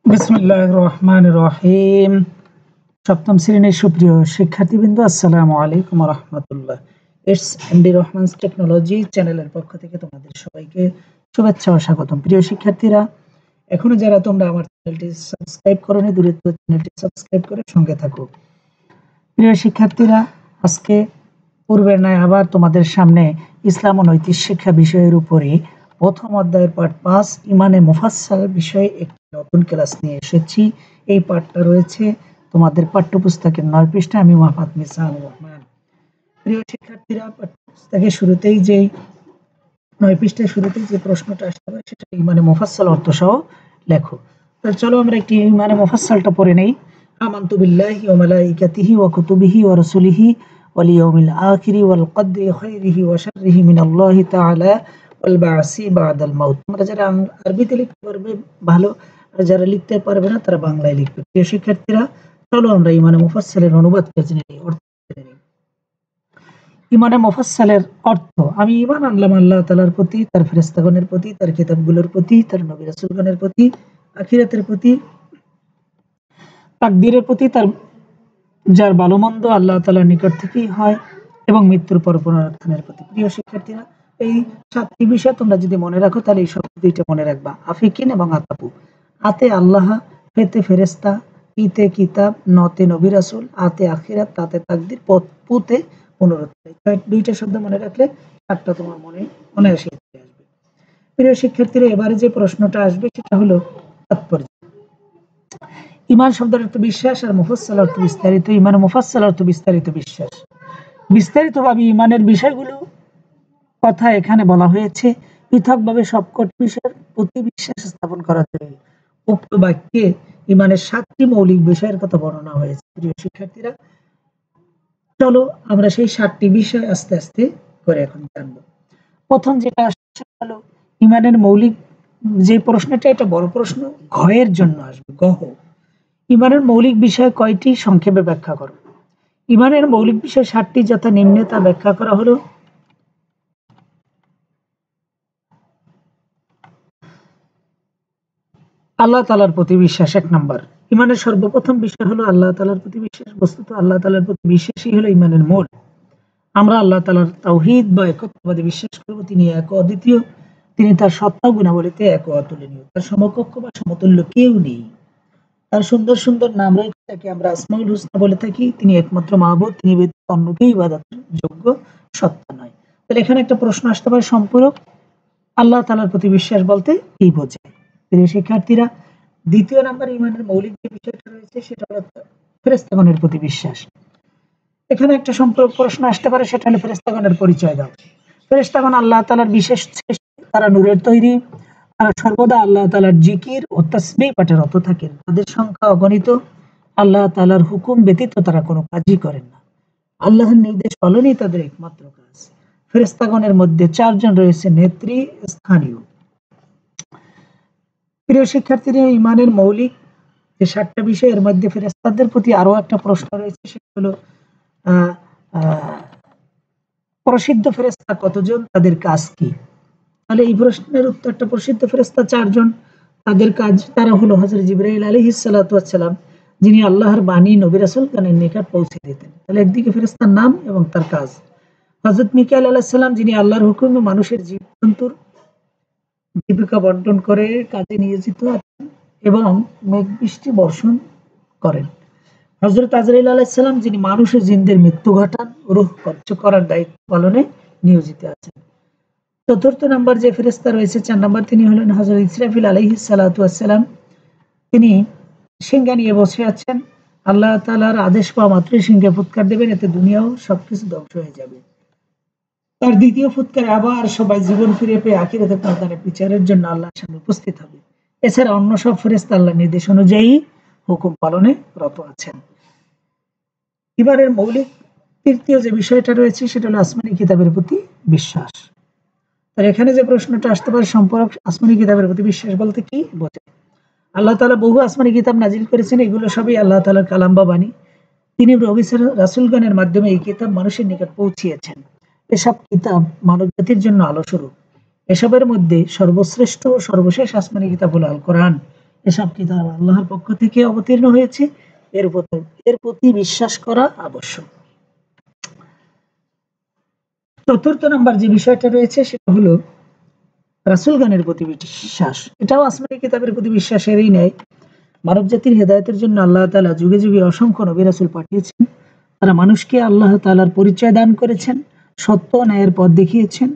বিসমিল্লাহির রহমানির রহিম। সপ্তম শ্রেণীর সুপ্রিয় শিক্ষার্থীবৃন্দ, আসসালামু আলাইকুম ওয়া রাহমাতুল্লাহ। ইটস এমডি রহমানস টেকনোলজি চ্যানেলের পক্ষ থেকে তোমাদের সবাইকে শুভেচ্ছা ও স্বাগতম। প্রিয় শিক্ষার্থীরা, এখনো যারা তোমরা আমার চ্যানেলটি সাবস্ক্রাইব করোনি, দ্রুত চ্যানেলটি সাবস্ক্রাইব করে সঙ্গে থাকো। প্রিয় শিক্ষার্থীরা, আজকে পূর্বের ন্যায় আবার তোমাদের সামনে ইসলাম ও নৈতিক শিক্ষা বিষয়ের উপরে প্রথম অধ্যায়ের পাঠ ৫ ইমানে মুফাসসাল বিষয়ে একটি নতুন ক্লাস নিয়ে এসেছি। এই পাঠটা রয়েছে তোমাদের পাঠ্যপুস্তকের ৯ পৃষ্ঠায়। আমি মোহাম্মদ মিজানুর রহমান। প্রিয় শিক্ষার্থীরা, পাঠ্যপুস্তকের শুরুতেই যেই ৯ পৃষ্ঠার শুরুতেই যে প্রশ্নটা আসতে পারে সেটা ইমানে মুফাসসাল অর্থ সহ লেখো। চলো আমরা একটি ইমানে মুফাসসালটা পড়ে নেই। আমানতু বিল্লাহি ওয়া মালাইকাতিহি ওয়া কুতুবিহি ওয়া রাসূলিহি ওয়াল ইয়াউমিল আখিরি ওয়াল কদরি খাইরিহি ওয়া শাররিহি মিনাল্লাহি তাআলা ওয়াল বা'সি বা'দাল মাউত। তোমরা যারা আরবিতে লিখতে পারবে ভালো, আর যারা লিখতে পারবে না তারা বাংলায় লিখবে। প্রিয় শিক্ষার্থীরা, চলো আমরা ইমানে মুফাসসালের অনুবাদটা জেনে নিই, অর্থ জেনে নিই। ইমানে মুফাসসালের অর্থ: আমি ঈমান আনলাম আল্লাহ তাআলার প্রতি, তার ফেরেশতাগণের প্রতি, তার কিতাবগুলোর প্রতি, তার নবী রাসূলগণের প্রতি, আখিরাতের প্রতি, তাকদীরের প্রতি, তার যার ভালো মন্দ আল্লাহ তাআলার নিকট থেকেই হয়, এবং মৃত্যুর পর পুনরুত্থানের প্রতি। প্রিয় শিক্ষার্থীরা, এই ৭টি বিষয় তোমরা যদি মনে রাখো তাহলে এই শব্দ দুইটা মনে রাখবা, আফিকিন এবং আতাপু। আতে আল্লাহ, ফেতে ফেরেশতা, ইতে কিতাব, নতে নবী রাসূল, আতে আখিরাত, তাতে তাকদীর, পুতে পুনরুত্থান। দুইটা শব্দ মনে রাখলে ৭টা তোমার মনে অনায়াসে চলে আসবে। প্রিয় শিক্ষার্থীরা, এবারে যে প্রশ্নটা আসবে সেটা হলো তাৎপর্য। ঈমান শব্দের অর্থ বিশ্বাস, আর মুফাসসাল অর্থ বিস্তারিত। ঈমান মুফাসসাল অর্থ বিস্তারিত বিশ্বাস। বিস্তারিতভাবে ঈমানের বিষয়গুলো কথা এখানে বলা হয়েছে। পৃথকভাবে সবকটি বিষয়ের প্রতি বিশ্বাস স্থাপন করা যায়। উক্ত বাক্যে ঈমানের ৭টি মৌলিক বিষয়ের কথা বর্ণনা হয়েছে। প্রিয় শিক্ষার্থীরা, চলো আমরা সেই ৭টি বিষয় আস্তে আস্তে করে এখন জানব। প্রথম যেটা আসছে হলো ঈমানের মৌলিক যে প্রশ্নটা, এটা বড় প্রশ্ন, ঘয়ের জন্য আসবে। গহ, ঈমানের মৌলিক বিষয় কয়টি সংক্ষেপে ব্যাখ্যা করো। ঈমানের মৌলিক বিষয় ৭টি, যথা নিম্নে তা ব্যাখ্যা করা হলো। আল্লাহ তাআলার প্রতি বিশ্বাস ১ নাম্বার। ঈমানের সর্বপ্রথম বিষয় হলো আল্লাহ তাআলার প্রতি বিশ্বাস। বস্তুত আল্লাহ তাআলার প্রতি বিশ্বাসই হলো ঈমানের মূল। আমরা আল্লাহ তাআলার তাওহীদ বা একত্ববাদে বিশ্বাস করব। তিনি এক ও অদ্বিতীয়। তিনি তার সত্তা গুণাবলীতে এক ও অতুলনীয়। তার সমকক্ষ বা সমতুল্য কেউ নেই। তার সুন্দর সুন্দর নাম রয়েছে, তাকে আমরা আসমাউল হুসনা বলে থাকি। তিনি একমাত্র মাহবুব, তিনি ব্যতীত অন্য কেউ ইবাদতের যোগ্য সত্তা নয়। তাহলে এখানে একটা প্রশ্ন আসতে পারে, সম্পূরক আল্লাহ তাআলার প্রতি বিশ্বাস বলতে কি বোঝায়। প্রিয় শিক্ষার্থীরা, দ্বিতীয় নাম্বার ঈমানের মৌলিক যে বিষয়টা রয়েছে সেটা হলো ফেরেশতাগণের প্রতি বিশ্বাস। এখানে একটা সম্পর্ক প্রশ্ন আসতে পারে, সেটা হলো ফেরেশতাগণের পরিচয় দাও। ফেরেশতাগণ আল্লাহ তাআলার বিশেষ সৃষ্টি, তারা নূরের তৈরি, তারা সর্বদা আল্লাহ তাআলার জিকির ও তাসবিহ পাঠে রত থাকেন। তাদের সংখ্যা অগণিত। আল্লাহ তাআলার হুকুম ব্যতীত তারা কোনো কাজই করেন না। আল্লাহর নির্দেশ পালনই তাদের একমাত্র কাজ। ফেরেশতাগণের মধ্যে ৪ জন রয়েছে নেতৃস্থানীয়। প্রিয় শিক্ষার্থীরা, ঈমানের মৌলিক যে ৭টা বিষয়, এর মধ্যে ফেরেশতাদের প্রতি আরো একটা প্রশ্ন রয়েছে, সেটা হলো আহ আহ প্রসিদ্ধ ফেরেশতা কতজন, তাদের কাজ কি। তাহলে এই প্রশ্নের উত্তরটা, প্রসিদ্ধ ফেরেশতা ৪ জন। তাদের কাজ, তারা হলো হযরত জিবরাইল আলাইহিস সালাতু ওয়াস সালাম, যিনি আল্লাহর বাণী নবী রাসূলগণের নিকট পৌঁছে দিতেন। তাহলে একদিকে ফেরেশতার নাম এবং তার কাজ। হযরত মিকাঈল আলাইহিস সালাম, যিনি আল্লাহর হুকুমে মানুষের জীবজন্তুর জীবিকা বন্টন করে কাজে নিয়োজিত আছেন এবং মেঘ বৃষ্টি বর্ষণ করেন। হযরত আজরাইল আলাইহিস সালাম, যিনি মানুষ ও জিনদের মৃত্যু ঘটান, রূহ কবজ করার দায়িত্ব পালনে নিয়োজিত আছেন। চতুর্থ নাম্বার যে ফেরেশতা রয়েছে, ৪ নাম্বার, তিনি হলেন হযরত ইসরাফিল আলাইহিস সালাতু ওয়াস সালাম। তিনি সিংহা নিয়ে বসে আছেন। আল্লাহ তাআলার আদেশ পাওয়া মাত্রই সিংহে ফুৎকার দেবেন, এতে দুনিয়াও সবকিছু ধ্বংস হয়ে যাবে। তার দ্বিতীয় ফুৎকারে আবার সবাই জীবন ফিরে পেয়ে আখিরাতের ময়দানে বিচারের জন্য আল্লাহর সামনে উপস্থিত হবে। এছাড়া অন্য সব ফেরেশতা আল্লাহর নির্দেশ অনুযায়ী হুকুম পালনে রত আছেন। ঈমানের মৌলিক তৃতীয় যে বিষয়টা রয়েছে সেটা হলো আসমানি কিতাবের প্রতি বিশ্বাস। আর এখানে যে প্রশ্নটা আসতে পারে, সম্পর্ক আসমানি কিতাবের প্রতি বিশ্বাস বলতে কি বোঝায়। আল্লাহ তাআলা বহু আসমানি কিতাব নাজিল করেছেন, এগুলো সবই আল্লাহ তাআলার কালাম বা বাণী। তিনি নবী রাসূলগণের মাধ্যমে এই কিতাব মানুষের নিকট পৌঁছিয়েছেন। এসব কিতাব মানবজাতির জন্য আলোস্বরূপ। এসবের মধ্যে সর্বশ্রেষ্ঠ ও সর্বশেষ আসমানি কিতাব হলো আল কোরআন। এসব কিতাব আল্লাহর পক্ষ থেকে অবতীর্ণ হয়েছে, এর প্রতি বিশ্বাস করা আবশ্যক। চতুর্থ নম্বর যে বিষয়টা রয়েছে সেটা হলো রাসূলগণের প্রতি বিশ্বাস। এটাও আসমানী কিতাবের প্রতি বিশ্বাসেরই ন্যায়। মানব জাতির হেদায়েতের জন্য আল্লাহ তাআলা যুগে যুগে অসংখ্য নবী রাসূল পাঠিয়েছেন। তারা মানুষকে আল্লাহ তাআলার পরিচয় দান করেছেন, সত্য ন্যায়ের পথ দেখিয়েছেন।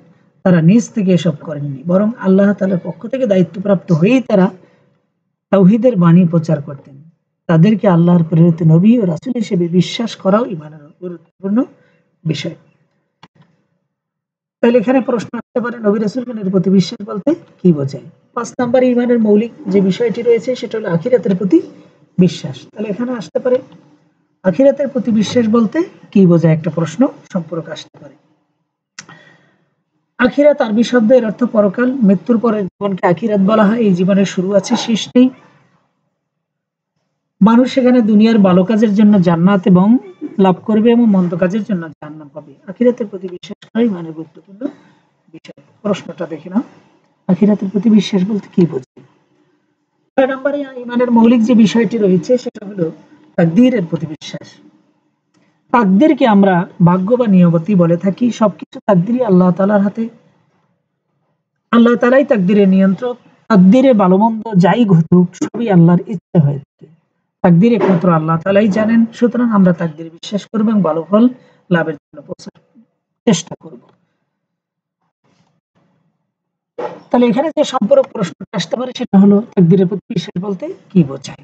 তারা নিজ থেকে এসব করেননি, বরং আল্লাহ তাআলার পক্ষ থেকে দায়িত্বপ্রাপ্ত হয়েই তারা তাওহীদের বাণী প্রচার করতেন। তাদেরকে আল্লাহর প্রেরিত নবী ও রাসূল হিসেবে বিশ্বাস করাও ঈমানের গুরুত্বপূর্ণ বিষয়। তাহলে এখানে প্রশ্ন আসতে পারে নবী রাসূলগণের প্রতি বিশ্বাস বলতে কি বোঝায়? ৫ নম্বরে ঈমানের মৌলিক যে বিষয়টি রয়েছে সেটা হলো আখিরাতের প্রতি বিশ্বাস। তাহলে এখানে আসতে পারে আখিরাতের প্রতি বিশ্বাস বলতে কি বোঝায়, একটা প্রশ্ন সম্পর্ক আসতে পারে। আখিরাত আরবি শব্দ, এর অর্থ পরকাল। মৃত্যুর পরের জীবনকে আখিরাত বলা হয়। এই জীবনের শুরু আছে, শেষ নেই। মানুষ সেখানে দুনিয়ার ভালো কাজের জন্য জান্নাত এবং লাভ করবে এবং মন্দ কাজের জন্য জাহান্নাম পাবে। আখিরাতের প্রতি বিশ্বাস করাই মানে গুরুত্বপূর্ণ বিষয়। প্রশ্নটা দেখে নাও, আখিরাতের প্রতি বিশ্বাস বলতে কি বোঝায়? ৬ নম্বরে ঈমানের মৌলিক যে বিষয়টি রয়েছে সেটা হলো তাকদীরের প্রতি বিশ্বাস। তাকদীরকে আমরা ভাগ্য বা নিয়তি বলে থাকি। সবকিছু তাকদীরই আল্লাহ তাআলার হাতে। আল্লাহ তাআলাই তাকদীরের নিয়ন্ত্রক। তাকদীরে ভালো মন্দ যাই ঘটুক সবই আল্লাহর ইচ্ছা হয়ে থাকে। তাকদীর একমাত্র আল্লাহ তাআলাই জানেন। সুতরাং আমরা তাকদীরে বিশ্বাস করব এবং ভালো ফল লাভের জন্য চেষ্টা করব। তাহলে এখানে যে সম্পূরক প্রশ্নটা আসতে পারে সেটা হলো তাকদীরের প্রতি বিশ্বাস বলতে কি বোঝায়?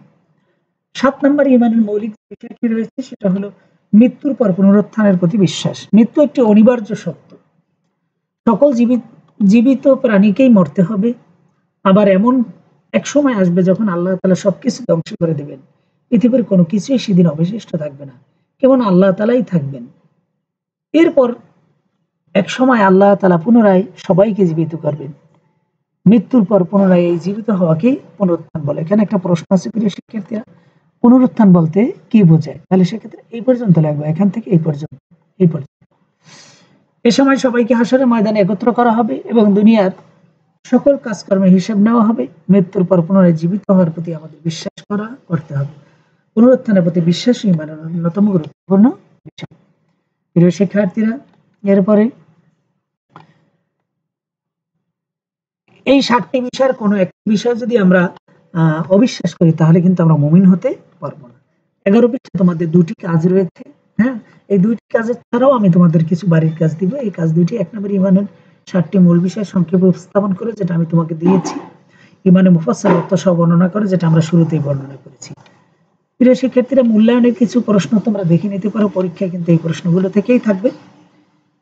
৭ নম্বর ঈমানের মৌলিক বিষয়টি রয়েছে সেটা হলো মৃত্যুর পর পুনরুত্থানের প্রতি বিশ্বাস। মৃত্যু একটি অনিবার্য সত্য। সকল জীবিত প্রাণীকেই মরতে হবে। আবার এমন এক সময় আসবে যখন আল্লাহ তাআলা সবকিছু ধ্বংস করে দেবেন। পৃথিবীর কোনো কিছুই সেদিন অবশিষ্ট থাকবে না, কেবল আল্লাহ তাআলাই থাকবেন। এরপর এক সময় আল্লাহ তাআলা পুনরায় সবাইকে জীবিত করবেন। মৃত্যুর পর পুনরায় এই জীবিত হওয়াকেই পুনরুত্থান বলে। এখানে একটা প্রশ্ন আছে প্রিয় শিক্ষার্থীরা, পুনরুত্থান বলতে কি বোঝায়? তাহলে সেক্ষেত্রে এই পর্যন্ত লাগবে, এখান থেকে এই পর্যন্ত। এ সময় সবাইকে হাসরের ময়দানে একত্র করা হবে এবং দুনিয়ার সকল কাজকর্মের হিসাব নেওয়া হবে। মৃত্যুর পর পুনরায় জীবিত হওয়ার প্রতি আমাদের বিশ্বাস করতে হবে। পুনরুত্থানের প্রতি বিশ্বাসই ঈমানের অন্যতম গুরুত্বপূর্ণ বিষয়। প্রিয় শিক্ষার্থীরা, এরপরে এই ৭টি বিষয়ের কোনো একটি বিষয় যদি আমরা অবিশ্বাস করি তাহলে কিন্তু আমরা মুমিন হতে পারবো না। ১১ পৃষ্ঠা তোমাদের ২টি কাজ রয়েছে। হ্যাঁ, এই ২টি কাজের ছাড়াও আমি তোমাদের কিছু বাড়ির কাজ দিব। এই কাজ ২টি। ১ নম্বরে ঈমানের ৭টি মূল বিষয় সংক্ষেপে উপস্থাপন করে, যেটা আমি তোমাকে দিয়েছি। ঈমানে মুফাসসাল অর্থ সহ বর্ণনা করে, যেটা আমরা শুরুতেই বর্ণনা করেছি। প্রিয় শিক্ষার্থীরা, মূল্যায়নের কিছু প্রশ্ন তোমরা দেখে নিতে পারো। পরীক্ষায় কিন্তু এই প্রশ্নগুলো থেকেই থাকবে।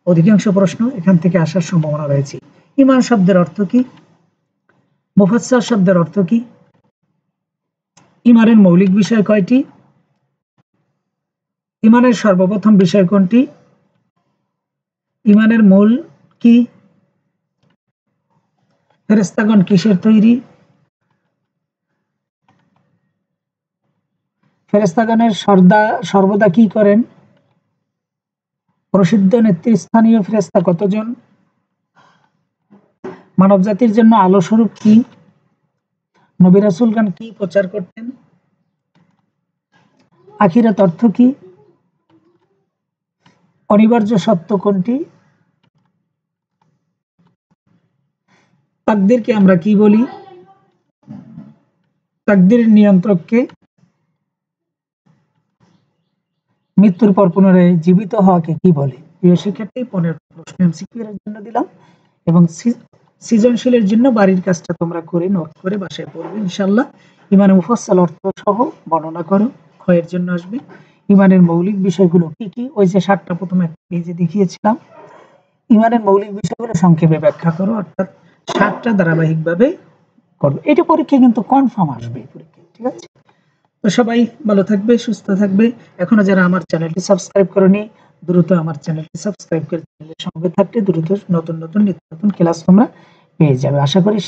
অধিকাংশ প্রশ্ন এখান থেকে আসার সম্ভাবনা রয়েছে। ঈমান শব্দের অর্থ কি? মুফাসসাল শব্দের অর্থ কি? ঈমানের মৌলিক বিষয় কয়টি? ঈমানের সর্বপ্রথম বিষয় কোনটি? ঈমানের মূল কি? ফেরেশতাগণ কিসের তৈরি? ফেরেশতাগণের সর্বদা কি করেন? প্রসিদ্ধ নেতৃস্থানীয় ফেরেশতা কতজন? মানব জাতির জন্য আলো স্বরূপ কি? নবী রাসূলগণ কি প্রচার করতেন? আখিরাত অর্থ কি? অনিবার্য সত্য কোনটি? তাকদীরকে আমরা কি বলি? তাকদীরের নিয়ন্ত্রক কে? মৃত্যুর পর পুনরায় জীবিত হওয়াকে কি বলে? প্রিয় শিক্ষার্থী, ১৫ প্রশ্ন এমসিকিউ এর জন্য দিলাম এবং সৃজনশীলের জন্য বাড়ির কাজটা তোমরা করে নোট করে বাসায় পড়বে ইনশাআল্লাহ। ঈমানে মুফাসসাল অর্থ সহ বর্ণনা করো। খ এর জন্য আসবে ঈমানের মৌলিক বিষয়গুলো কি কি? ওই যে ৭টা প্রথমে একটা পেজে দেখিয়েছিলাম। ঈমানের মৌলিক বিষয়গুলো সংক্ষেপে ব্যাখ্যা করো, অর্থাৎ ৭টা ধারাবাহিকভাবে করো। এটা পরীক্ষা কিন্তু কনফার্ম আসবে পরীক্ষা, ঠিক আছে? তো সবাই ভালো থাকবে, সুস্থ থাকবে। এখনো যারা আমার চ্যানেলটি সাবস্ক্রাইব করোনি, দ্রুত আমার চ্যানেলটি সাবস্ক্রাইব করে চ্যানেলের সঙ্গে থাকলে দ্রুত নতুন নিত্য নতুন ক্লাস তোমরা পেয়ে যাবে। আশা করি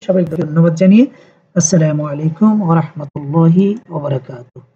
সবাইকে ধন্যবাদ জানিয়ে আসসালামু আলাইকুম ওয়া রাহমাতুল্লাহি ওয়া বারাকাতুহু।